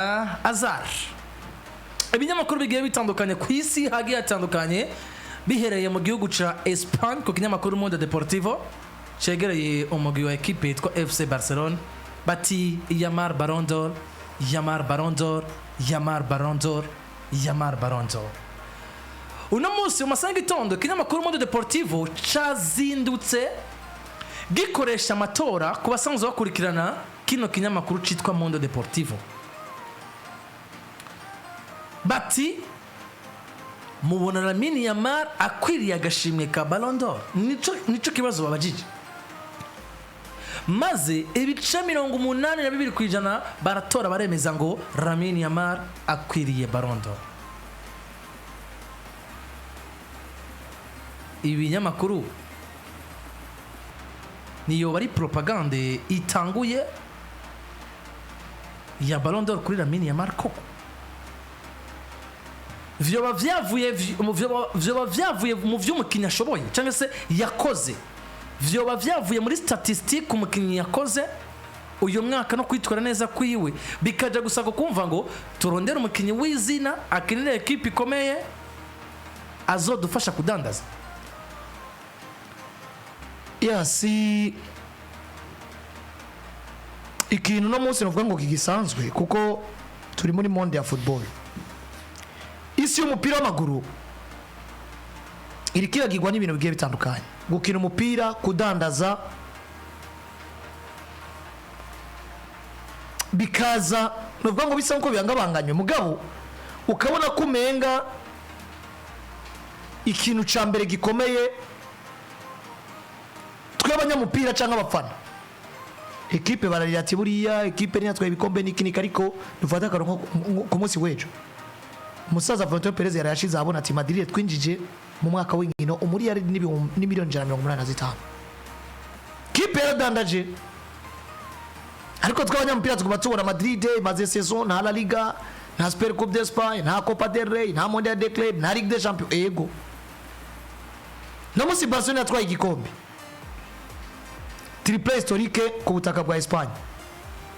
Azar ibinyamakuru bigiye bitandukanye ku isi hagiye hatandukanye bihereye mu gihugu ca Espagne ku kinyamakuru Mundo Deportivo cegereye umugwi wa equipe yitwa FC Barcelona bati Yamal Ballon d'Or, Yamal Ballon d'Or, Yamal Ballon d'Or, Yamal Ballon d'Or. Uno munsi umasanga itondo kinyamakuru Mundo Deportivo cazindutse gikoresha amatora ku basanzwe bakurikirana kino kinyamakuru citwa Mundo Deportivo. Bati mubona Lamine Yamal akwiriye agashimwe ka Ballon d'Or. Nico kibazo babajije. Maze ibice 82% baratora baremeza ngo Lamine Yamal akwiriye Ballon d'Or. Ibinyamakuru niyo bari propagande itanguye ya Ballon d'Or kuri Lamine Yamal koko. Vyoba vyavuye mu vy'umukinnyi ashoboye cyangwa se yakoze, vyoba vyavuye muri statistique umukinnyi yakoze uyu mwaka no kwitwara neza kwiwe, bikaja gusa kumva ngo turondera umukinnyi w'izina akinira equipe ikomeye azodufasha kudandaza. Si ikintu no munsi novuga ngo kigisanzwe kuko turi muri monde ya football. Isi y'umupira w'amaguru irikiragirwa n'ibintu bigiye bitandukanye, gukina umupira, kudandaza, bikaza novuga ngo bisa nko biyangabanganywe mugabo ukabona kumenga ikintu ca mbere gikomeye tw'abanyamupira canke abafana equipe bararira ati buriya equipe niya twaye ibikombe niki ariko dufata akaronko ku munsi wejo. Umusaza Florentino Perez yarayashize abona ati Madrid twinjije mu mwaka w'inkino umuri yari ni miliyoni 185. Kipe yaradandaje. Ariko tw'abanyamupira tuguma tubona Madrid maze saison na La Liga, na Super Coupe d'Espagne, na Copa del Rey, na Mondial des Clubs, na Ligue des Champions ego. No musi Barcelona yatwaye igikombe. Triple historique ku butaka bwa Espagne.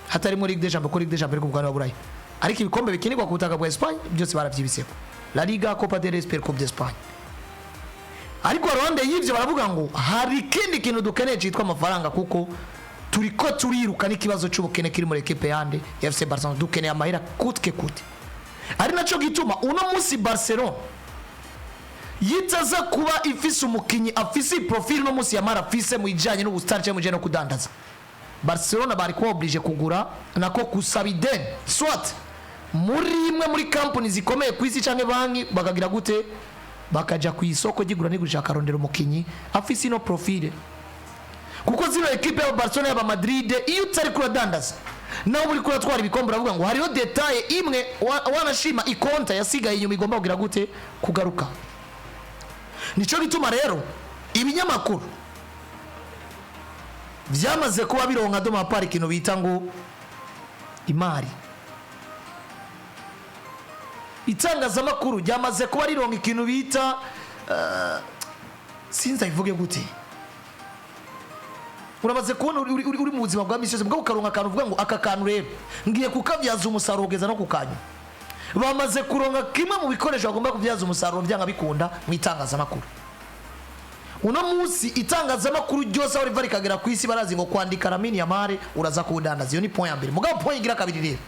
Hatari muri Ligue des Champions, ko Ligue des Champions ku bwa Burayi. Ariko ibikombe bikinirwa ku butaka bwa Espagne byose baravyibiseko. La Liga, Copa del Rey, Super Coupe d'Espagne. Ariko Rwanda yivye baravuga ngo hari kindi kintu dukeneye citwa amafaranga kuko turiko turiruka n'ikibazo cy'ubukene kiri muri equipe yande FC Barcelona, dukeneye amahera kutke kute. Ari naco gituma uno munsi Barcelona yitaza kuba ifise umukinyi afise profile no munsi ya mara afise mu ijanye n'ubustar cyo muje no kudandaza. Barcelona bari ko oblige kugura nako kusaba ideni soit muri imwe muri company zikomeye kwisi canke banki bakagira gute bakaja ku isoko gigura n'igurisha karondero umukinyi afise no profile kuko zino equipe ya Barcelona ya Madrid iyo utari kuradandaza naho muri kuratwara ibikombe ravuga ngo hariho detail imwe wanashima ikonta yasigaye inyuma igomba kugira gute kugaruka. Nico gituma rero ibinyamakuru vyamaze kuba bironka doma pari kino bita ngo imari. Itangazamakuru ryamaze kuba rironka ikintu bita sinza ivuge gute. Uramaze kubona uri mu buzima bwa misi yose bwo ukaronka akantu uvuga ngo aka kantu rero ngiye kukavyaza umusaruro ugeza no kukanyu. Bamaze kuronka kimwe mu bikoresho bagomba kuvyaza umusaruro byanga bikunda mu itangazamakuru. Uno munsi itangazamakuru ryose aho riva rikagera ku isi barazi ngo kwandika Lamine Yamal uraza kudandaza. Iyo ni point ya mbere. Mugabo point igira kabiri rero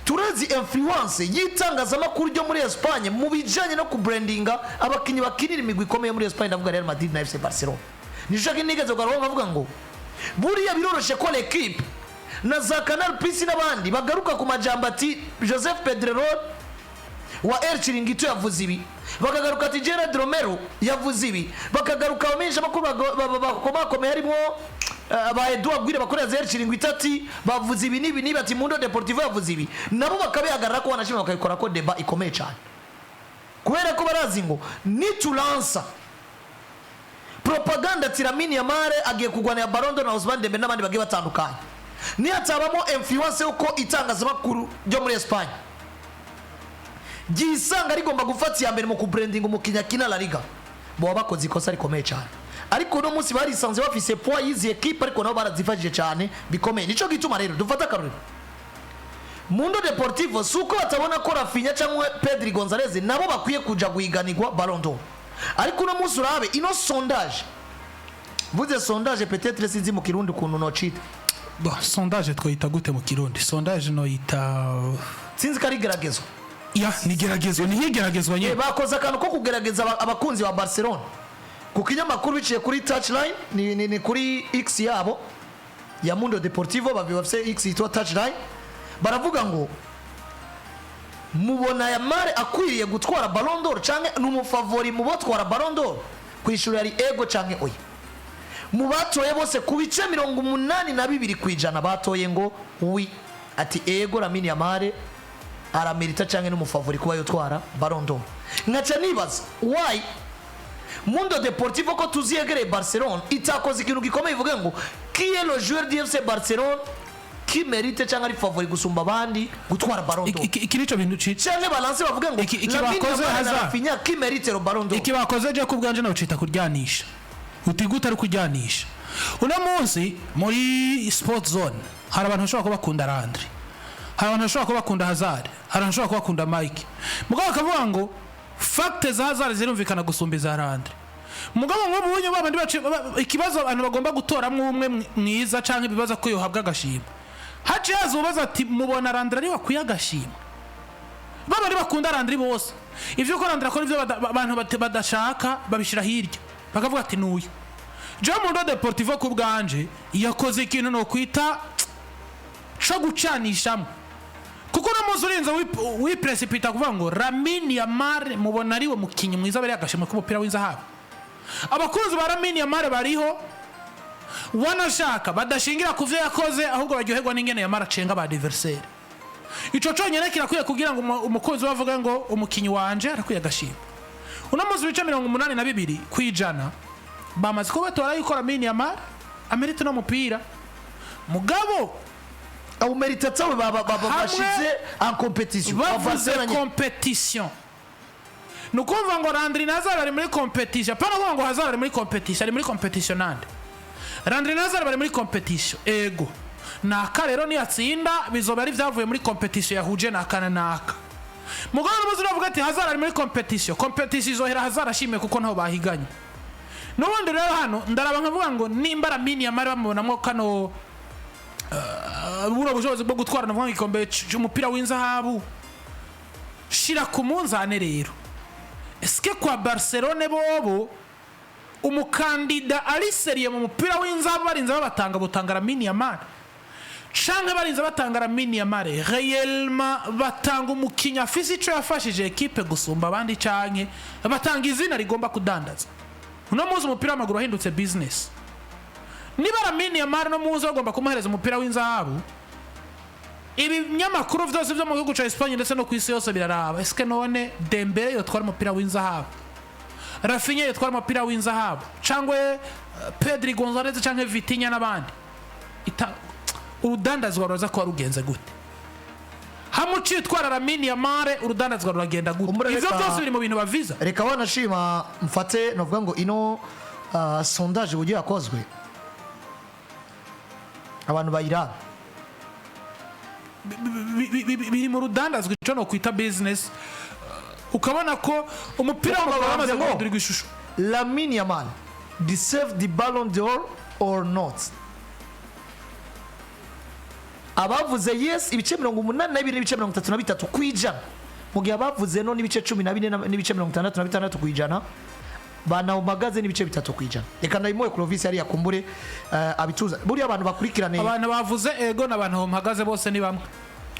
turazi influence y'itangazamakuru ryo muri Espagne mu bijanye no kubrandinga abakinyi bakinira imigwi ikomeye muri Espagne, ndavuga Real Madrid na FC Barcelona. Nishaka nigeze kugaruka bavuga ngo buriya biroroshe ko l'équipe na za Canal Plus n'abandi bagaruka ku majambo ati Joseph Pedrerol wa El Chiringuito yavuze ibi, bakagaruka ati Gerard Romero yavuze ibi, bakagaruka bamenyesha makuru bakomakomeye harimo ba Edouard Gwire bakorera za El Chiringuito ati bavuze ibi nibi ati Mundo Deportivo yavuze ibi, nabo bakabihagarara ko wanashima bakayikora ko deba ikomeye cyane kubera ko barazi ngo nitulansa propaganda ati Lamine Yamal agiye kugwana ya Ballon d'Or na Ousmane Dembele n'abandi bagiye batandukanye, ni hatabamo influence uko itangazamakuru ryo muri Espagne gisanga rigomba gufata ya mbere mu kubranding umukinya kina La Liga bo bakoze ikosa rikomeye cyane. Ariko no munsi barisanze bafise poids yizi equipe ariko nabo barazifashije cyane bikomeye. Nico gituma rero dufata karuri Mundo Deportivo suko batabona ko Rafinha cyangwa Pedri Gonzalez nabo bakwiye kuja guhiganirwa Ballon d'Or ariko no muzi urabe ino sondage vuze sondage peut-être sinzi mu kirundi kuntu no cita sondage twoyita gute mu kirundi sondage no yita sinzi kari geragezo ni geragezo ni higeragezwa nyine bakoze akantu ko kugerageza abakunzi ba Barcelona ku kinyamakuru biciye kuri touchline ni kuri X yabo ya Mundo Deportivo bafite X yitwa touchline baravuga ngo mubona Yamal akwiriye gutwara Ballon d'Or canke numufavori mu botwara Ballon d'Or kwishura yari ego canke oya mu batoye bose ku bice 82 kwijana batoye ngo wi ati ego Lamine Yamal aramerita canke numufavori kuba yotwara Ballon d'Or ngaca nibaza why Mundo Deportivo ko tuziyegere Barcelona itakoze ikintu gikomeye ivuga ngo qui est le joueur du FC Barcelone qui mérite cyangwa ari favori gusumba abandi gutwara Ballon d'Or iki nico bintu cita cyane balance bavuga ngo iki bakoze Rafinha qui mérite le Ballon d'Or iki bakoze je kubwanje no cita kuryanisha utiguta ari kuryanisha uno munsi muri sport zone hari abantu bashobora kuba bakunda Landry hari abantu bashobora kuba bakunda Hazard hari abantu bashobora kuba bakunda Mike mugabo akavuga ngo facte za Hazard zirumvikana gusumba za Landry mugabo ngo bunye babandi bace ikibazo abantu bagomba gutoramwe umwe mwiza canke bibaza ko yohabwa agashima haje yazubaza ati mubona Landry ari wakwiye agashima babari bakunda Landry bose ivyo ko Landry akora ivyo abantu badashaka babishira hirya bakavuga ati nuyu Mundo Deportivo ku bwanje yakoze ikintu no kwita cyo gucanishamo kuko namuzi urinza wipresipita kuvuga ngo Lamine Yamal mubona ariwe mukinyi mwiza bari agashima ku mupira w'inzahabu abakunzi ba Lamine Yamal bariho wanashaka badashingira kuvyo yakoze ahubwo baryoherwa n'ingene Yamal acenga ba adversaire ico cyonyene kirakwiye kugira ngo umukunzi bavuga ngo umukinyi wanje arakwiye agashima uno muzi bice 82 kwijana bamaze ko batora yuko Lamine Yamal amerite no mupira mugabo au mérite tsawe bashize en compétition bavuze compétition nukumva ngo Landry Nazar ari muri compétition pana ngo Hazard ari muri compétition ari muri compétition nande Landry Nazar bari muri compétition ego naka rero ni yatsinda bizoba ari vyavuye muri compétition yahuje nakana naka mugabo n'umuzi bavuga ati Hazard ari muri compétition izohera Hazard ashimye kuko ntaho bahiganye n'ubundi rero hano ndaraba nkavuga ngo nimba Lamine Yamal bamubonamo kano buro bushobozi bwo gutwara navuga ikombe cy'umupira w'inzahabu shira ku munzane rero eske kwa Barcelona bobo umukandida ari serie mu mupira w'inzahabu barinza batanga Lamine Yamal canke barinza batanga Lamine Yamal réellement batanga umukinya afise ico yafashije equipe gusumba abandi canke batanga izina rigomba kudandaza uno muzi umupira w'amaguru ahindutse business niba Lamine Yamal no muzi bagomba kumuhereza umupira w'inzahabu ibi nyamakuru vyose byo mu gihugu ca Espagne ndetse no kwisi yose biraraba eske none Dembele yotwara umupira w'inzahabu Rafinha yotwara umupira w'inzahabu cangwe Pedri Gonzalez canke Vitinha nabandi urudandazwa ruraza ko rugenze gute hamuci twara Lamine Yamal urudandazwa ruragenda gute ivyo byose biri mu bintu baviza reka wanashima mfate novuga ngo ino sondage ugiye yakozwe abantu bayira biri mu rudandazwa ico no kwita business ukabona ko umupira w'amaguru amaze guhindura ishusho Lamine Yamal deserve the Ballon d'Or or not abavuze yes ibice 82 n'ibice 33 kwijana mu gihe abavuze no n'ibice 14 n'ibice 66 kwijana bana umagaze n'ibice 3 kwijana reka ndayimoye Clovis yari yakumbure abituza buri abantu bakurikirane abantu bavuze ego n'abantu umagaze bose ni bamwe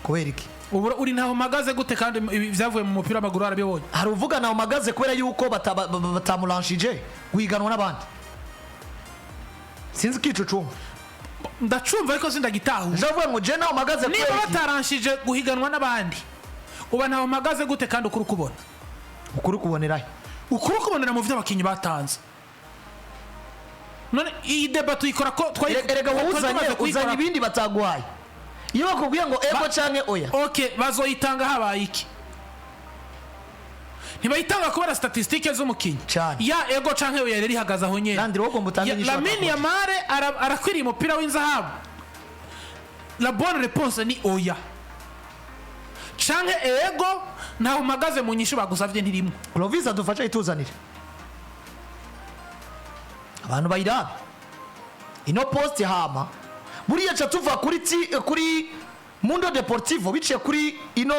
kubera iki uri ntaho umagaze gute kandi byavuye mu mupira w'amaguru arabibonye hari uvuga naho umagaze kubera yuko batamulanshije guhiganwa n'abandi sinzi kico cumva ndacumva ariko sindagitahuye ndavuga ngo je naho umagaze niba bataranshije guhiganwa n'abandi uba ntaho umagaze gute kandi ukuri kubonerahe ukuri kubonera mu vyo abakinyi batanze none iyi debate tuyikora ko erega uzanye ibindi bataguhaye iyo bakubwiye ngo ego canke oya okay bazoyitanga habaye iki ntibayitanga kubera statistike z'umukinyi ya ego canke oya rero ihagaze aho nyene Landry wogomba utange nyisho Lamine Yamal arakwiriye umupira w'inzahabu la bonne réponse ni oya canke ego ntaho mpagaze mu nyishu bagusavye ntirimo. Clovis adufasha ituzanire abantu bayiraba ino post hama buriya cha tuva kuri Mundo Deportivo biciye kuri ino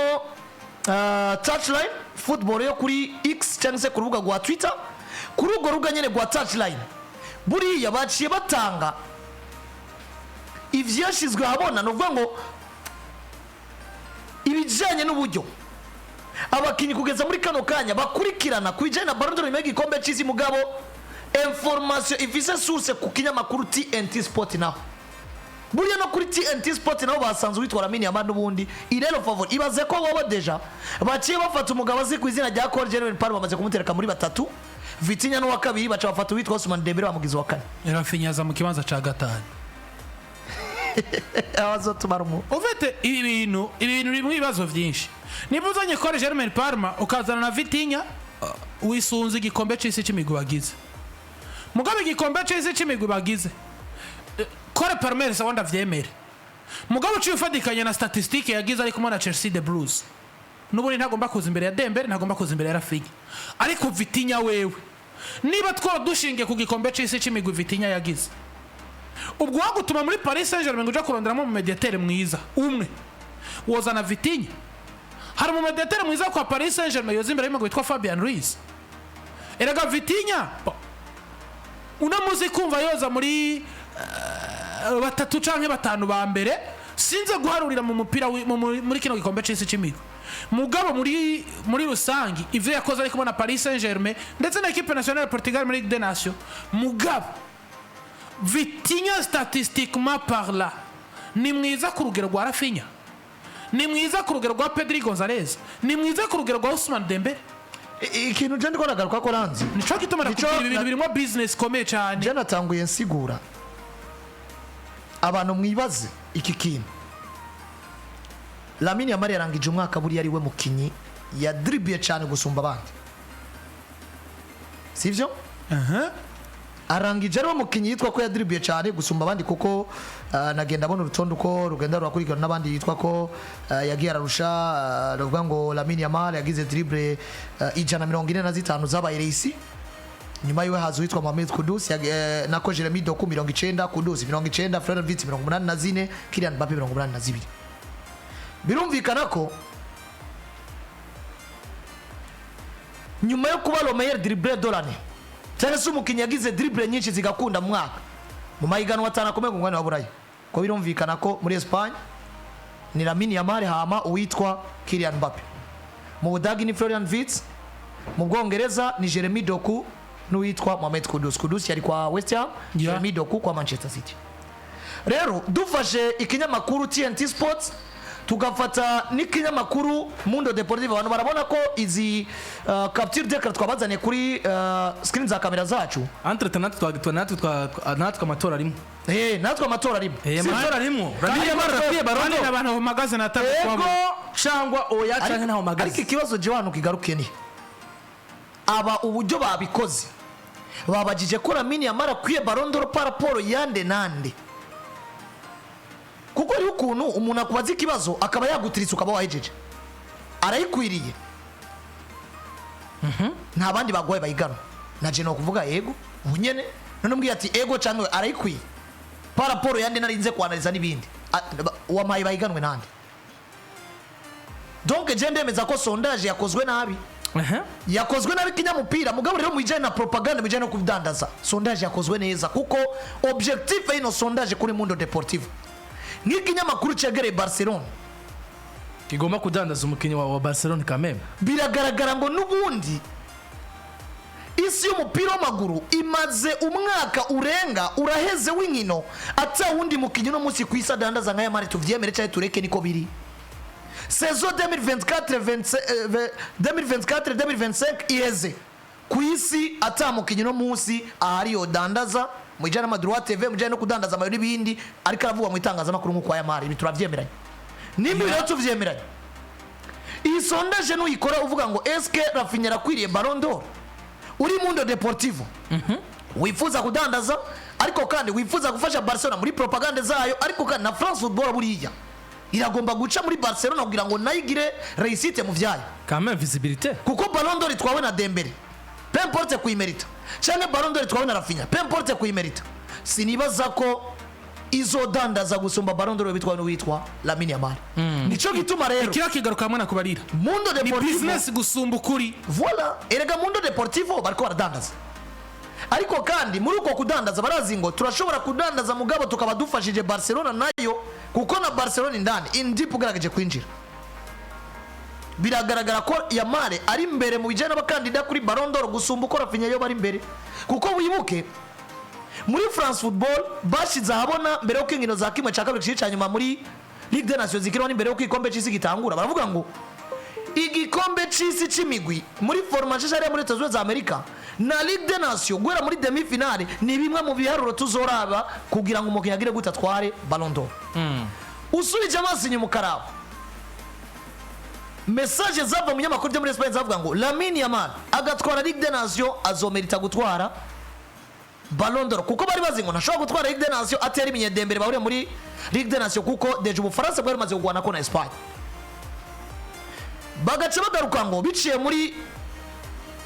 touchline football yo kuri X cyangwa se ku rubuga rwa Twitter kuri urwo rubuga nyene rwa touchline buriya baciye batanga ivyashizwe habona no vuga ngo ibijanye n'uburyo abakinyi kugeza muri kano kanya bakurikirana kubijanye na Ballon d'Or y'igikombe cy'isi mugabo information ifise source ku kinyamakuru TNT Sport naho buriya no kuri TNT Sport naho basanzwe witwa Lamine Yamal n'ubundi irelo favor ibaze ko wowe deja baciye bafata umugabo azi ku izina rya Col General Parma bamaze kumutereka muri batatu Vitinha no wa kabiri baca bafata witwa Ousmane Dembele bamugize wa kane Rafinha mu kibanza ca gatanu abazo tumarumu ufite ibintu bimwe ibibazo byinshi niba uzanye Col General Parma ukazana na Vitinha wisunze igikombe cy'isi cy'imigwi bagize mugabe igikombe cy'isi cy'imigwi bagize Cole Palmer sawanda vyemere mugabo cyo ufadikanya na statistique yagize ariko mona Chelsea the Blues nubone ntagomba kuza imbere ya Dembele ntagomba kuza imbere ya Rafinha ariko Vitinha wewe niba dushinge ku gikombe cy'isi cy'imigwi Vitinha yagize ubwo wagutuma muri Paris Saint-Germain uja kuronderamo mu mediateur mwiza umwe wozana Vitinha hari mu mediateur mwiza kwa Paris Saint-Germain yoza imbere y'umugabo witwa Fabian Ruiz eraga Vitinha unamuzi kumva yoza muri batatu canke batanu ba mbere sinze guharurira mu mupira muri kino gikombe cy'isi cy'imigwi mugabo muri rusangi ivyo yakoze ari kubona Paris Saint-Germain ndetse na equipe nationale Portugal muri Ligue des Nations mugabo Vitinha statistiquement parla ni mwiza ku rugero rwa Rafinha ni mwiza ku rugero rwa Pedri Gonzalez ni mwiza ku rugero rwa Ousmane Dembele ikintu je ndiko nagaruka ko ranzi nico gituma nakubwira ibintu birimo business komeye cyane je natanguye nsigura abantu mwibaze iki kintu Lamine Yamal yarangije umwaka buri yari we mukinyi ya dribble cyane gusumba abandi sivyo arangije ari we mukinyi yitwa ko ya dribble cyane gusumba abandi kuko nagenda abona urutondo ko rugenda rurakurikirana n'abandi yitwa ko yagiye ararusha ruvuga ngo Lamine Yamal yagize dribble 145 zabaye reisi nyuma yiwe hazo witwa Mohamed Kudus nako Jeremy Doku 90 Kudus 90 Frederic 84 Kylian Mbappe 82 birumvikana ko nyuma yo kuba Romeyer dribble dolane cyane se umukinnyi yagize dribble nyinshi zigakunda mu mwaka mu mahiganwa atanakomeye ngo ngwane waburaye ko birumvikana ko muri Espagne ni Lamine Yamal hama uwitwa Kylian Mbappe mu Budagi ni Florian Wirtz mu Bwongereza ni Jeremy Doku n'uwitwa Mohamed Kudus yari kwa West Ham Jeremy Doku kwa Manchester City rero dufashe ikinyamakuru TNT Sports tugafata n'ikinyamakuru Mundo Deportivo abantu barabona ko izi capture d'écran twabazanye kuri screen za kamera zacu entre natwe amatora arimo natwe amatora arimo amatora arimo Lamine barone abantu bamagaze na tabu ego cyangwa oya cyangwa ntaho magaze ariko ikibazo je wanu kigarukiye ni aba uburyo babikoze babajije ko Lamine Yamal kwiye Ballon d'Or par rapport yande nande kuko ari ukuntu umuntu akubaza ikibazo akaba yagutiritse ukaba wahejeje arayikwiriye nta bandi bagwaye bayigana naje no kuvuga yego ubunyene none mbwiye ati ego cyangwa arayikwiye par rapport yande narinze kwanaliza nibindi wamaye bayiganwe nande donc je ndemeza ko sondage yakozwe nabi yakozwe nabi kinyamupira mugabo rero mwijanye na propagande mwijanye no kudandaza sondage yakozwe neza kuko objectif ino sondage kuri Mundo Deportivo nk'ikinyamakuru cyegereye Barcelona kigomba kudandaza umukinnyi wa Barcelona kameme biragaragara ngo nubundi isi y'umupira w'amaguru imaze umwaka urenga uraheze w'inkino ata wundi mukinnyi no munsi ku isa dandaza nka Yamal tuvyemere cyane tureke niko biri saison 2024-2025 iheze ku isi ata mukinnyi no munsi ahari yo dandaza mujana Madrid TV mujana no kudandaza amayo n'ibindi ariko aravuga mu itangazamakuru nko kwa Yamal ibi turavyemeranye nimbi rero tuvyemeranye iyi sondage n'uyikora uvuga ngo eske Rafinha rakwiriye Ballon d'Or uri Mundo Deportivo wifuza kudandaza ariko kandi wifuza gufasha Barcelona muri propagande zayo ariko kandi na France Football buriya iragomba guca muri Barcelona kugira ngo nayigire réussite mu vyayo quand même visibilité kuko Ballon d'Or itwawe na Dembele peu importe kuyimerita cyangwa Ballon d'Or itwawe na Rafinha peu importe kuyimerita sinibaza ko izodandaza gusumba Ballon d'Or bitwawe n'uwitwa Lamine Yamal nico gituma rero ikira kigaruka hamwe nakubari Mundo ni Deportivo business gusumba ukuri voilà erega Mundo Deportivo bariko baradandaza ariko kandi muri uko kudandaza barazi ngo turashobora kudandaza mugabo tukaba dufashije Barcelona nayo kuko na Barcelona indani indi pugarageje kwinjira biragaragara ko Yamal ari imbere mu bijana n'abakandida kuri Ballon d'Or gusumba uko Rafinha yo bari imbere kuko wibuke muri France Football bashize ahabona mbere yo kwingino za kimwe cya kabiri cyanyuma muri Ligue des Nations zikirwa n'imbere yo kwikombe cy'isi gitangura baravuga ngo igikombe cy'isi c'imigwi muri formation ari muri Etazo za Amerika na Ligue des Nations gwera muri demi finale ni bimwe mu biharuro tuzoraba kugira ngo umukinnyi agire gutatware Ballon d'Or usubije amaso inyuma karabo message zava mu nyamakuru byo muri Espagne zavuga ngo Lamine Yamal agatwara Ligue des Nations azomerita gutwara Ballon d'Or kuko bari bazi ngo ntashobora gutwara Ligue des Nations atari iminyedembere bahuriye muri Ligue des Nations kuko deje Ubufaransa bwari maze kugwana ko na Espagne bagaca bagaruka ngo biciye muri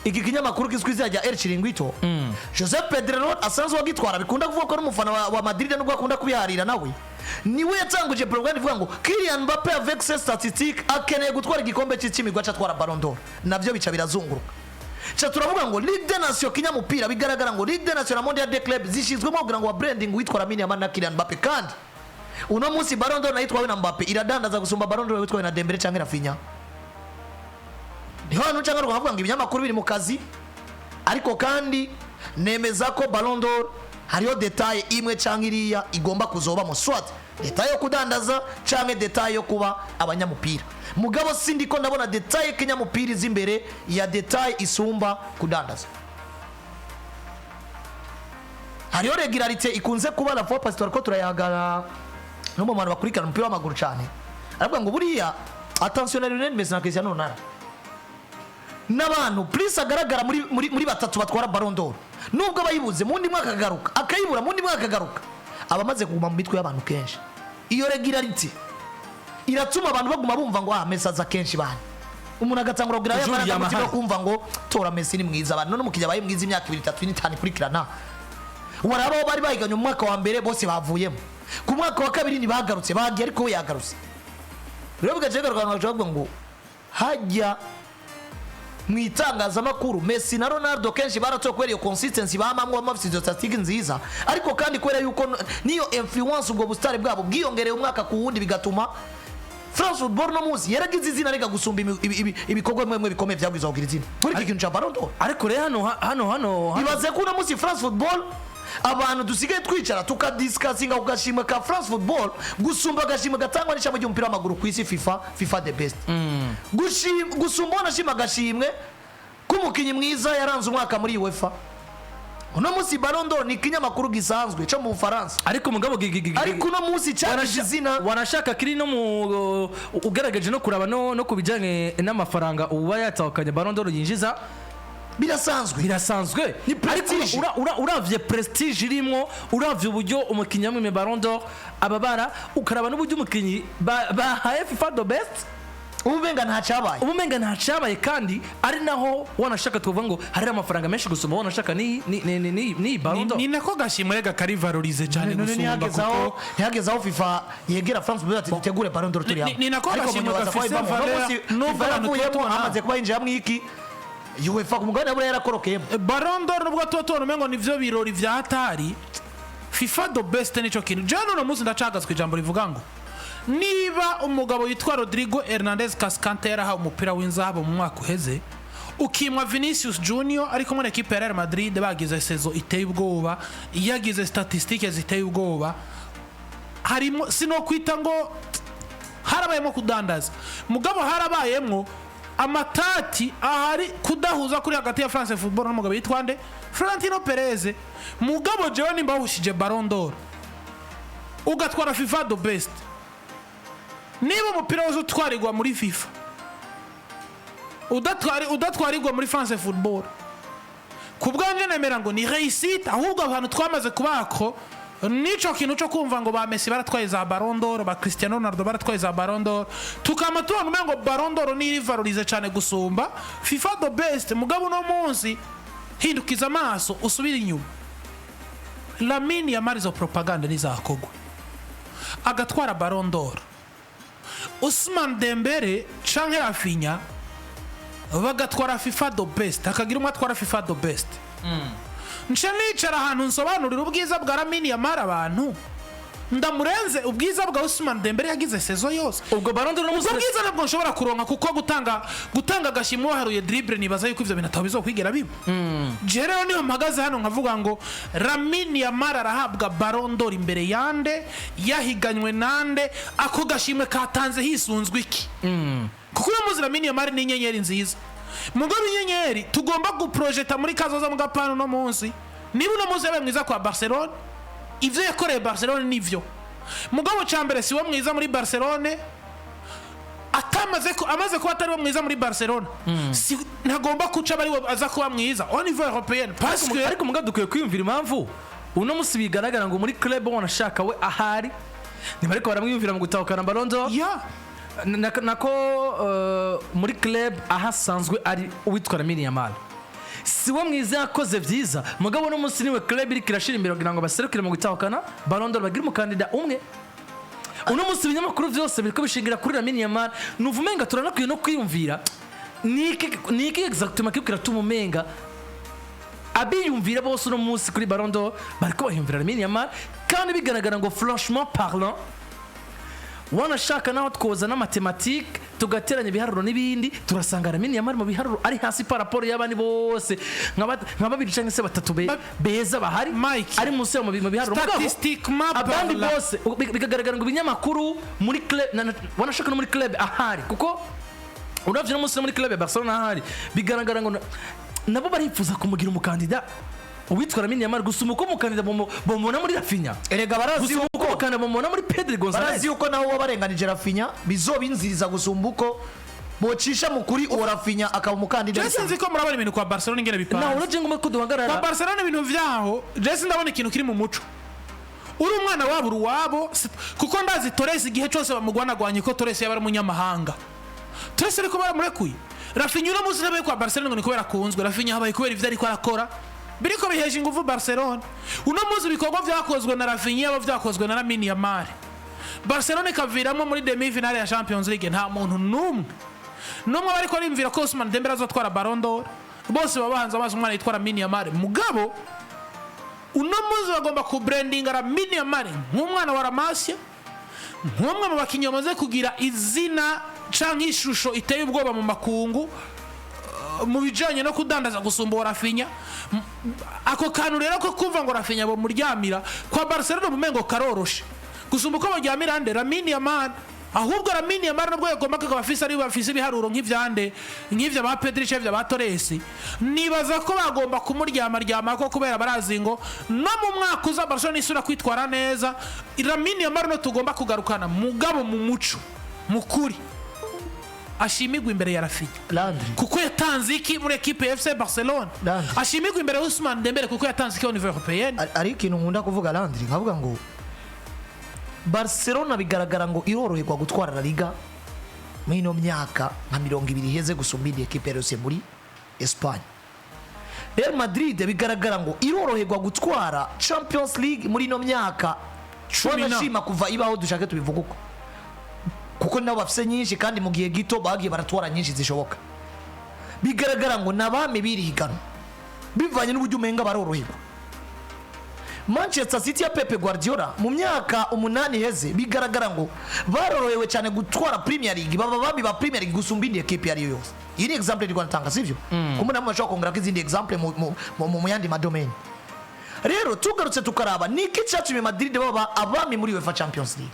iki kinyamakuru kizwiza rya El Chiringuito Joseph Pedrerol asanzwe wagitwara bikunda kuvuga ko ari umufana wa Madrid nubwo akunda kubiharira nawe niwe yatanguje propagande ivuga ngo Kylian Mbappé avec ses statistiques akeneye gutwara igikombe cy'imigwa cyatwara Ballon d'Or navyo bica birazunguruka cha turavuga ngo Ligue des Nations kinyamupira bigaragara ngo Ligue des Nations na Mondial des Clubs zishizwemo kugira ngo branding witwara Lamine Yamal na Kylian Mbappé kandi uno munsi Ballon d'Or nayitwawe na Mbappé iradandaza gusumba Ballon d'Or witwawe na Dembele cyangwa Rafinha niho hano cyangwa rukavuga ngo ibinyamakuru biri mu kazi ariko kandi nemeza ko Ballon d'Or hariyo detail imwe cyangwa iriya igomba kuzoba mu swat detail yo kudandaza cyangwa detail yo kuba abanyamupira mugabo sindi ko ndabona detail kinyamupira izimbere ya detail isumba kudandaza hariyo regularité ikunze kuba la fois pastor ko turayagara no mu bantu bakurikirana umupira w'amaguru cyane aravuga ngo buriya attention na Lionel Messi na Cristiano Ronaldo n'abantu please agaragara muri batatu batwara Ballon d'Or nubwo bayibuze mundi mwaka agaruka akayibura mundi mwaka agaruka abamaze kuguma mu mitwe y'abantu kenshi iyo regularity iratuma abantu baguma bumva ngo Messi aza kenshi bana umuntu agatangura kugira y'amara kumva ngo tora Messi ni mwiza abantu none mukijya baye mwiza imyaka 2 3 5 kurikirana warabo bari bayiganye mu mwaka wa mbere bose bavuyemo ku mwaka wa kabiri ni bagarutse bagiye ariko we yagarutse rero bigaje garuka ngo hajya mwitangazamakuru Messi na Ronaldo kenshi baratoye kwera iyo consistency bamamwe bamafite statistique nziza ariko kandi kwera yuko niyo influence ubwo bustare bwabo bwiyongereye umwaka ku wundi bigatuma France Football no muzi yaragize izina rega gusumba ibikorwa mwemwe bikomeye byagwiza kugira izina kuri iki kintu cha Ballon d'Or ariko rero hano ibaze ko no muzi France Football abantu dusigaye twicara tukadiscussinga ugashimwe ka France Football gusumba gashimwe gatangwa n'ishamba ry'umupira w'amaguru ku isi FIFA the best gusumba nashima gashimwe kumukinyi mwiza yaranze umwaka muri UEFA uno musi Ballon d'Or ni kinyamakuru gisanzwe cyo mu Faransa ariko mugabo ariko uno musi cyarashije izina wanashaka kiri no mu ugaragaje no kuraba no kubijanye n'amafaranga uba yatawukanye Ballon d'Or yinjiza birasanzwe ni prestige uravye prestige irimo uravye uburyo umukinyi amwe Ballon d'Or ababara ukaraba n'uburyo umukinyi ba FIFA the best ubumenga ntacabaye kandi ari naho wanashaka tuvuga ngo hari amafaranga menshi gusoma wanashaka ni Ballon d'Or ni nako gashimwe kari valorize cyane gusumba kuko ntihagezaho FIFA yegera France Football ati dutegure Ballon d'Or turi hamwe ni nako gashimwe gafise valeur nubwo avuyemo amaze kuba yinjira mwiki UEFA kumugana bure yarakorokeye Ballon d'Or nubwo toto numengo nivyo birori vya hatari FIFA the best nico kintu jano no muzi ndacagazwe ijambo rivuga ngo niba umugabo yitwa Rodrigo Hernandez Cascante yaraha umupira w'inzabo mu mwaka uheze ukimwa Vinicius Junior ariko muri equipe ya Real Madrid bagize saison iteye ubwoba yagize statistiques ziteye ubwoba harimo sino kwita ngo harabayemo kudandaza mugabo harabayemo amatati ahari kudahuza kuri hagati ya France Football n'umugabo yitwa nde Florentino Perez mugabo jewe nimba ushije Ballon d'Or ugatwara FIFA the best niba umupira wose utwarirwa muri FIFA udatwarirwa muri France Football kubwanje nemera ngo ni réussite ahubwo abantu twamaze kubako nico kintu cyo kumva ngo ba Messi baratwaye za Ballon d'Or, ba Cristiano Ronaldo baratwaye za Ballon d'Or, tukama tubona ngo Ballon d'Or ni rivalorize cyane gusumba FIFA the best. Mugabo no munsi hindukiza amaso usubira inyuma, Lamine Yamal izo propagande nizakogwa agatwara Ballon d'Or, Ousmane Dembele canke Rafinha bagatwara FIFA the best, akagira umwe atwara FIFA the best. Nce nicara ahantu nsobanurira ubwiza bwa Lamine Yamal abantu ndamurenze ubwiza bwa Ousmane Dembele yagize sezo yose. ubwo Ballon d'Or ubwo bwiza nabwo nshobora kuronka kuko gutanga gashimwe waharuye dribble nibaza yuko ivyo bintu atabizokwigera biba. Je rero niyo mpagaze hano nkavuga ngo Lamine Yamal arahabwa Ballon d'Or imbere yande yahiganywe nande, ako gashimwe katanze hisunzwe iki? Kuko uyu muzi Lamine Yamal ni inyenyeri nziza. Mugabo inyenyeri tugomba guprojecta muri kazoza mugapano no munsi. Niba uno munsi yabaye mwiza kwa Barcelona, ivyo yakoreye Barcelona nivyo. Mugabo cyambere si wo mwiza muri Barcelona, amaze kuba atari wo mwiza muri Barcelona, si ntagomba kuca bari aza kuba mwiza au niveau européen. Parce que ariko mugabo dukwiye kwiyumvira impamvu uno munsi bigaragara ngo muri club wanashaka we ahari nibariko baramwiyumvira mu gutahukana Ballon d'Or. Nako muri club ahasanzwe ari uwitwa Lamine Yamal, si wo mwiza yakoze vyiza, mugabo no munsi niwe club iri kirashira imbere kugira ngo baserukire mu gutahukana Ballon d'Or, bagira umukandida umwe. Uno munsi ibinyamakuru vyose biriko bishingira kuri Lamine Yamal, nuvumenga turanakwiye no kwiyumvira niki exactement kibwira tumumenga abiyumvira bose uno munsi kuri Ballon d'Or bariko bahimvira Lamine Yamal, kandi bigaragara ngo franchement parlant wanashaka naho twoza na mathématique tugateranya ibiharuro n'ibindi turasanga Lamine Yamal mu biharuro ari hasi par rapport y'abandi bose nk'ababiri cyangwa se batatu beza bahari ari munsi yo mu biharuro statistiquement abandi bose bigagaragara ngo ibinyamakuru muri club wanashaka no muri club ahari, kuko uravye no munsi muri club ya Barcelona ahari bigaragara ngo nabo barifuza kumugira umukandida uwitwa Lamine Yamal, gusuma uko umukandida bomona muri Rafinha. Erega barazi uko umukandida bomona muri Pedri Gonzalez, barazi uko naho wabarenganije Rafinha bizobinziriza gusumba uko bocisha mukuri uwo Rafinha akaba umukandida. Jesse nzi ko murabana ibintu kwa Barcelona ingene bipanga. Na uraje ngo ko duhagarara kwa Barcelona ibintu vyaho, Jesse ndabona ikintu kiri mu muco. Uri umwana wabo uruwabo, kuko ndazi Torres igihe cyose bamugwanagwanye ko Torres yaba ari umunyamahanga. Torres ariko baramurekuye. Rafinha no muzi nabe kwa Barcelona ngo niko barakunzwe, Rafinha habaye kubera ivyo ariko arakora biriko biheje ingufu Barcelona. Uno muzi bikorwa vyakozwe na Rafinha abo vyakozwe na Lamine Yamal. Barcelona ikaviramo muri demi finale ya Champions League, nta muntu numwe bariko arimvira ko Ousmane Dembele azotwara Ballon d'Or, bose babanza amazi umwana yitwara Lamine Yamal. Mugabo uno muzi bagomba ku brandinga Lamine Yamal nk'umwana wa Ramasya, nk'umwe mu bakinyi bamaze kugira izina canke ishusho iteye ubwoba mu makungu mu bijanye no kudandaza gusumba Rafinha. Ako kantu rero ko kumva ngo Rafinha bo muryamira kwa Barcelona mumengo karoroshe gusumba uko baryamira ande Lamine Yamal, ahubwo Lamine Yamal nabwo yagomba bafise ibiharuro nk'ivya ba Pedri cyangwa ba Torres, nibaza ko bagomba kumuryama ko kubera barazi ngo no mu mwaka uza Barcelona isura kwitwara neza. Lamine Yamal no tugomba kugarukana mugabo mu muco mukuri ashimigwa imbere ya Rafinha Landry, kuko yatanze iki muri equipe ya FC Barcelona. Ashimigwa imbere ya Ousmane Dembele kuko yatanze iki au niveau européen. ari ikintu nkunda kuvuga Landry, nkavuga ngo Barcelona bigaragara ngo iroroherwa gutwara La Liga muri no myaka nka 20 iheze gusumba indi equipe yose muri Espagne. Real Madrid bigaragara ngo iroroherwa gutwara Champions League muri no myaka wanashima kuva ibaho dushake tubivuga uko, kuko nabo bafise nyinshi kandi mu gihe gito bagiye baratwara nyinshi zishoboka. Bigaragara ngo nabame birihigana bivanye n'uburyo umenga baroroherwa. Manchester City ya Pep Guardiola mu myaka 8 heze bigaragara ngo barorohewe cyane gutwara Premier League, baba bami ba Premier League gusumba indi equipe yari yose. Iyi ni example ndi kwatanga sivyo, kumuna mwe ashobora kongera kizindi example mu yandi madomain. Rero tugarutse tukaraba niki cyatumye Madrid baba abami muri UEFA Champions League.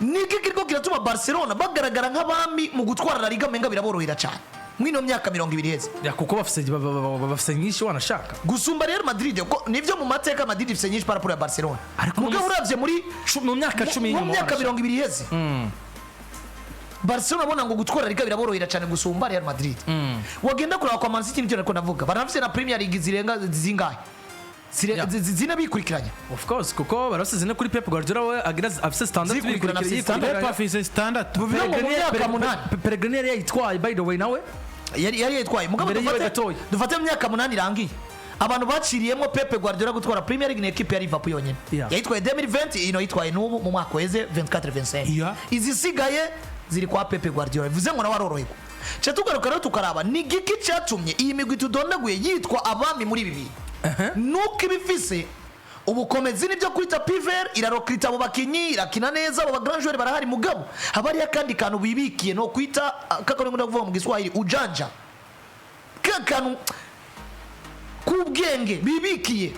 Niki kiriko kiratuma Barcelona bagaragara nk'abami mu gutwara La Liga menga biraborohera cyane mwino myaka 20 heze. Ya kuko bafise nyinshi wanashaka gusumba Real Madrid, ko nivyo mu mateka Madrid ifise nyinshi para ya Barcelona. Mugabo uravye muri mu myaka 10 mu myaka 20 heze Barcelona bona ngo gutwara Liga biraborohera cyane gusumba Real Madrid. Wagenda kuraba kwa Man City n'icyo nako navuga, barafise na Premier League zirenga zingahe zine bikurikiranya of course kuko barose zine kuri Pep Guardiola we agira afise standard Zikurikirana afise Pep afise standard bivuga ngo mu myaka munani Pellegrini yitwaye by the way nawe yari yitwaye mugabo dufate mu myaka munani irangiye abantu baciriyemo Pep Guardiola gutwara Premier League n'equipe ya Liverpool yonyene yitwaye 2020 ino yitwaye n'ubu mu mwaka weze 24-25 izisigaye ziri kwa Pep Guardiola bivuze ngo nawe aroroherwa cyo tugaruka rero tukaraba ni giki cyatumye iyi migwi tudondaguye yitwa abami muri bibi nuko ibifise ubukomezi nibyo kwita piver irarokrita abo bakinyi irakina neza abo grand joueur barahari mugabo habari yakandi kantu bibikiye no kwita kakone ngo ndavuga mu Giswahili ujanja kakanu kubwenge bibikiye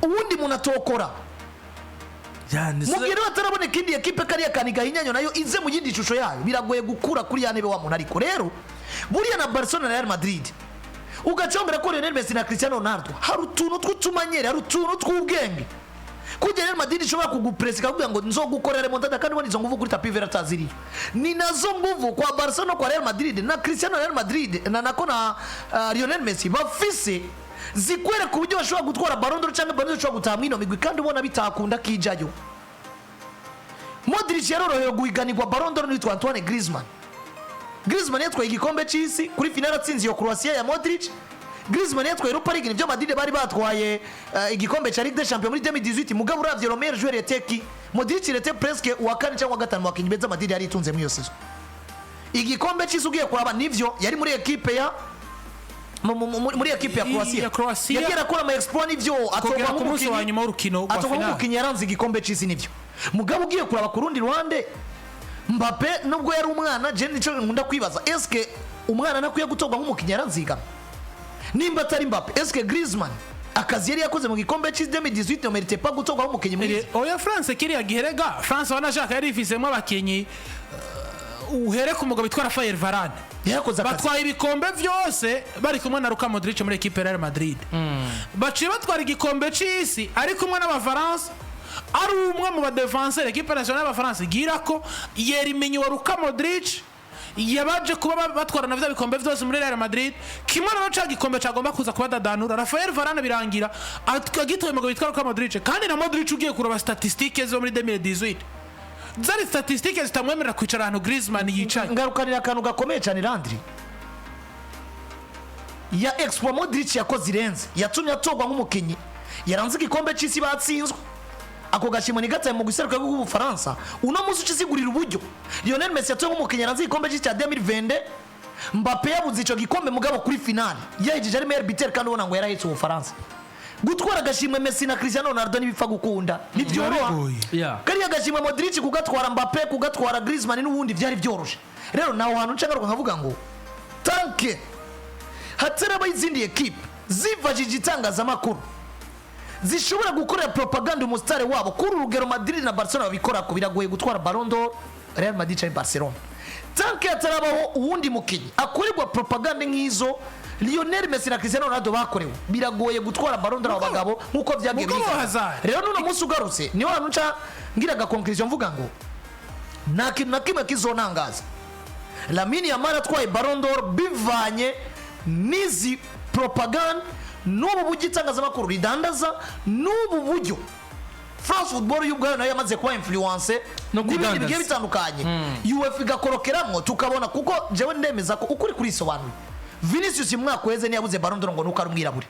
ubundi munatokora mugire batarabona ikindi ekipe kariya kaniga hinyanyo nayo ize mu yindi shusho yayo biragoye gukura kuri ya ntebe wa muntu ariko rero buriya na Barcelona na Real Madrid ugacombera ko Lionel Messi na Cristiano Ronaldo hari utuntu tw'utumanyere hari utuntu tw'ubwenge kujya Real Madrid ishobora kugupress ikavuga ngo nzogukorera remontada kandi wani izo nguvu kuri tapi vera taziri ni nazo nguvu kwa Barcelona kwa Real Madrid na Cristiano Real Madrid na Lionel Messi bafise zikwere ku buryo bashobora gutwara Ballon d'Or cyangwa Ballon d'Or ishobora gutaha mwino migwi kandi ubona bitakunda kijayo Modric yarorohewe guhiganirwa Ballon d'Or n'itwa Antoine Griezmann yatwaye igikombe cy'isi kuri finale atsinze iyo Croatia ya Modric Griezmann yatwaye Europa League nibyo Madrid bari batwaye igikombe cya Ligue des Champions muri 2018 mugabo uravye Romer joueur yateki Modric était presque uwa kane cyangwa gatanu wakinyi beza Madrid yari itunze muri iyo season igikombe cy'isi ugiye kuraba nivyo yari muri equipe ya muri equipe ya Croatia yagira akora ama exploit nivyo atoba mu munsi wa nyuma w'urukino rwa finale umukinyi yaranze igikombe cy'isi nivyo mugabo ugiye kuraba ku rundi ruhande Mbappe nubwo yari umwana je nico nkunda kwibaza eske umwana nakwiye gutorwa nk'umukinyi yaranziga nimba atari Mbappe eske Griezmann akazi yari yakoze mu gikombe cy'isi 2018 no mérite pas gutorwa nk'umukinyi mwiza oya France kiriya giherega France wanashaka yari ifisemo abakinyi uhere ku mugabo bitwa Rafael Varane batwaye ibikombe byose bari kumwe na Luka Modric muri equipe ya Real Madrid baciye batwara igikombe cy'isi ari kumwe n'abafaransa ari umwe mu badefenseur equipe nationale y'abafaransa Iriko yerimenye wa Luka Modric yabaje kuba batwara na vya bikombe byose muri Real Madrid kimwe na cyo gikombe cyagomba kuza kuba dadanura Rafael Varane birangira atwagitoye mugabo bitwa Luka Modric kandi na Modric ugiye kuraba statistique zo muri 2018 zari statistique zitamwemerera kwicara ahantu Griezmann yicaye ngarukanira akantu gakomeye cyane Landry ya Expo Modric yakoze irenze yatumye atogwa nk'umukinyi yaranze igikombe cy'isi batsinzwe ako gashimwe ni gataye mu guseruka rw'Ubufaransa uno muzi ucisigurira uburyo Lionel Messi yatoye nk'umukinyi yaranze igikombe cy'isi cya 2022 Mbappe yabuze ico gikombe mugabo kuri finale yahejeje ari meilleur buteur kandi ubona ngo yarahetse Ubufaransa gutwara gashimwe Messi na Cristiano Ronaldo nibipfa gukunda nibyoroha kariya gashimwe Modric kugatwara Mbappe kugatwara Griezmann n'ubundi byari byoroshe rero naho hantu ncangaruka nkavuga ngo tanke hataraba izindi equipe zivajije itangazamakuru zishobora gukorera propagande umustare wabo kuri urugero Madrid na Barcelona babikora ko biragoye gutwara Ballon d'Or Real Madrid cyangwa Barcelona tanke hatarabaho uwundi mukinyi akorerwa propagande nk'izo Lionel Messi na Cristiano Ronaldo bakorewe biragoye gutwara Ballon d'Or abagabo nkuko byagiye rero nuno munsi ugarutse niho hantu nca ngiraga conclusion mvuga ngo nta kintu na kimwe kizonangaza Lamine Yamal atwaye Ballon d'Or bivanye nizi propagande n'ubu buryo itangazamakuru ridandaza n'ubu buryo France Football y'ubwayo nayo yamaze kuba influence n'ibindi bigiye bitandukanye UEFA igakorokeramwo tukabona kuko jewe ndemeza ko ukuri kuri sobanura Vinicius mwaka weze niyabuze Ballon d'Or ngo nuko ari umwirabure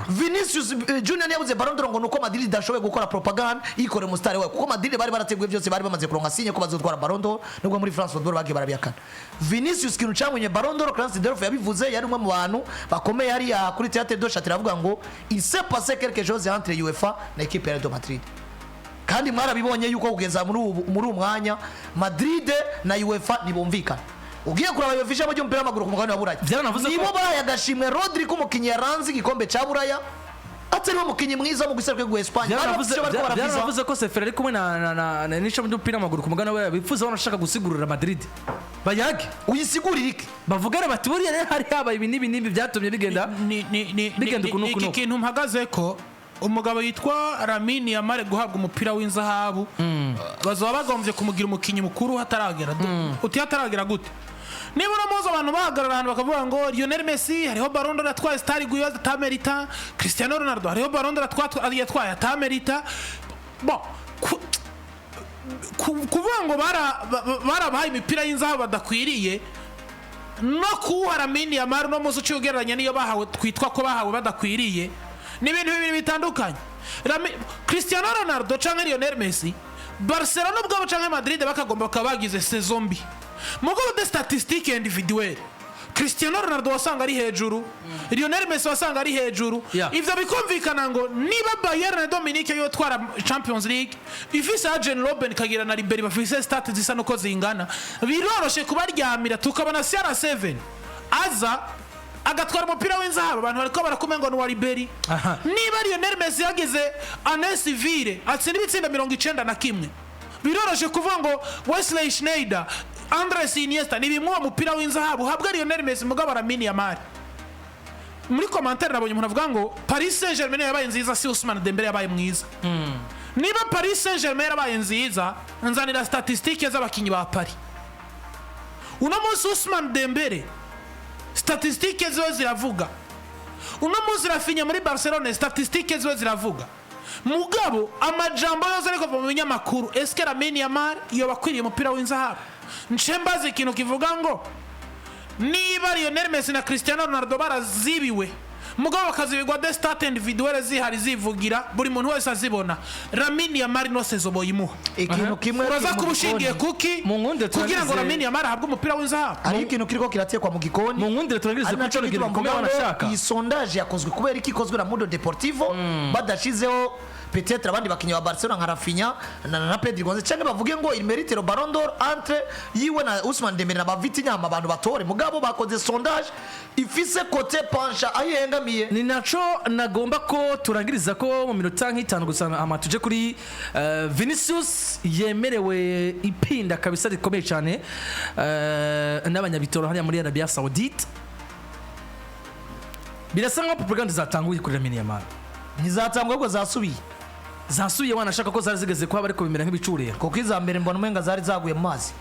Vinicius Junior niyabuze Ballon d'Or ngo nuko Madrid idashoboye gukora propaganda ikore mu stare we kuko Madrid bari barateguye byose bari bamaze kuronka sinye ko bazotwara Ballon d'Or nubwo muri France Football bagiye barabiyakana Vinicius kintu cyamwenye Ballon d'Or Clarence Seedorf yabivuze yari umwe mu bantu bakomeye hari ya kuri Théâtre de Châtelet avuga ngo il s'est passé quelque chose entre UEFA na équipe ya Real Madrid kandi mwarabibonye yuko kugeza muri umwanya Madrid na UEFA nibumvikana ugiye kuraba yo fisha byo mpira w'amaguru ku mugabane wa Buraya nibo bayagashimwe Rodri ko mukinyi yaranze igikombe cya Buraya atari wo mukinyi mwiza mu guseruka ku Espagne byaravuze ko Sefer ari kumwe na nisho mu mpira w'amaguru ku mugabane wa bifuza banashaka gusigurira Madrid bayage uyisigurira iki bavugana bati buriya rero hari habaye ibintu byatumye bigenda iki kintu mpagaze ko umugabo yitwa Lamine Yamal guhabwa umupira w'inzahabu bazoba bagombye kumugira umukinyi mukuru hataragera uti hataragera gute niba uno abantu bahagarara ahantu bakavuga ngo Lionel Messi hariho Ballon d'Or atwaye Star Guyoza atamerita, Cristiano Ronaldo hariho Ballon d'Or yatwaye atamerita, bon kuvuga ngo barabahaye imipira y'inzahabu badakwiriye no kuwuha Lamine Yamal no muzi uciye ugereranya niyo bahawe twitwa ko bahawe badakwiriye n'ibintu bibiri bitandukanye. Cristiano Ronaldo canke Lionel Messi Barcelona ubwabo canke Madrid bakagomba bagize saison mbi mugabo de statistique individuelle. Cristiano Ronaldo wasanga ari hejuru, Lionel Messi wasanga ari hejuru, ivyo bikumvikana ngo niba Bayern na Dominique yo twara Champions League ifise Arjen Robben kagira na Ribery bafise stats zisa nuko zingana, biroroshe kubaryamira tukabona CR7 aza agatwara umupira w'inzahabu abantu bariko barakumenga no Ribery. Niba Lionel Messi yagize année civile atsinda ibitsinda 91 biroroshe kuvuga ngo Wesley Sneijder Andres Iniesta ni bimwe mu mupira w'inzahabu habwa Lionel Messi mugabo Lamine Yamal. Muri commentaire nabonye umuntu avuga ngo Paris Saint-Germain yabaye nziza si Ousmane Dembele yabaye mwiza. Niba Paris Saint-Germain yabaye nziza nzanira statistique z'abakinyi ba Paris. Uno munsi Ousmane Dembele statistique zo ziravuga. Uno munsi Rafinha muri Barcelona statistique zo ziravuga. Mugabo amajambo yose ariko mu binyamakuru eske Lamine Yamal iyo bakwiriye umupira w'inzahabu. Nchembaze ikintu kivuga ngo niba Lionel Messi na Cristiano Ronaldo barazibiwe mugabo bakazibigwa de stat individuelle zihari zivugira buri muntu wese azibona, Lamine Yamal no sezo boyimuha ikintu kimwe uraza kubushingiye kuki kugira ngo Lamine Yamal ahabwe umupira w'inzahabu. Ari ikintu kiriko kiratekwa mu gikoni mu ngundire turagirize ku cyo gikomeye banashaka. Iyi sondage yakozwe kubera iki ikozwe na Mundo Deportivo badashizeho peut-être abandi bakinnyi ba Barcelona nka Rafinha na Pedri Gonzalez cyangwa bavuge ngo il mérite le Ballon d'Or entre yiwe na Ousmane Dembele na Bavitinya abantu batore mugabo bakoze sondage ifise côté pencha ayengamiye. Ni naco nagomba ko turangiriza ko mu minota nk'itanu gusa amatuje kuri Vinicius yemerewe ipinda kabisa rikomeye cyane n'abanyabitoro hariya muri Arabia Saoudite. Birasa nka propagande zatanguye kuri Lamine Yamal. Ntizatangwa ngo zasubiye wanashaka ko zari zigeze kwa bari ko bimera nk'ibicurera kuko izambere mbona umenga zari zaguye mu mazi.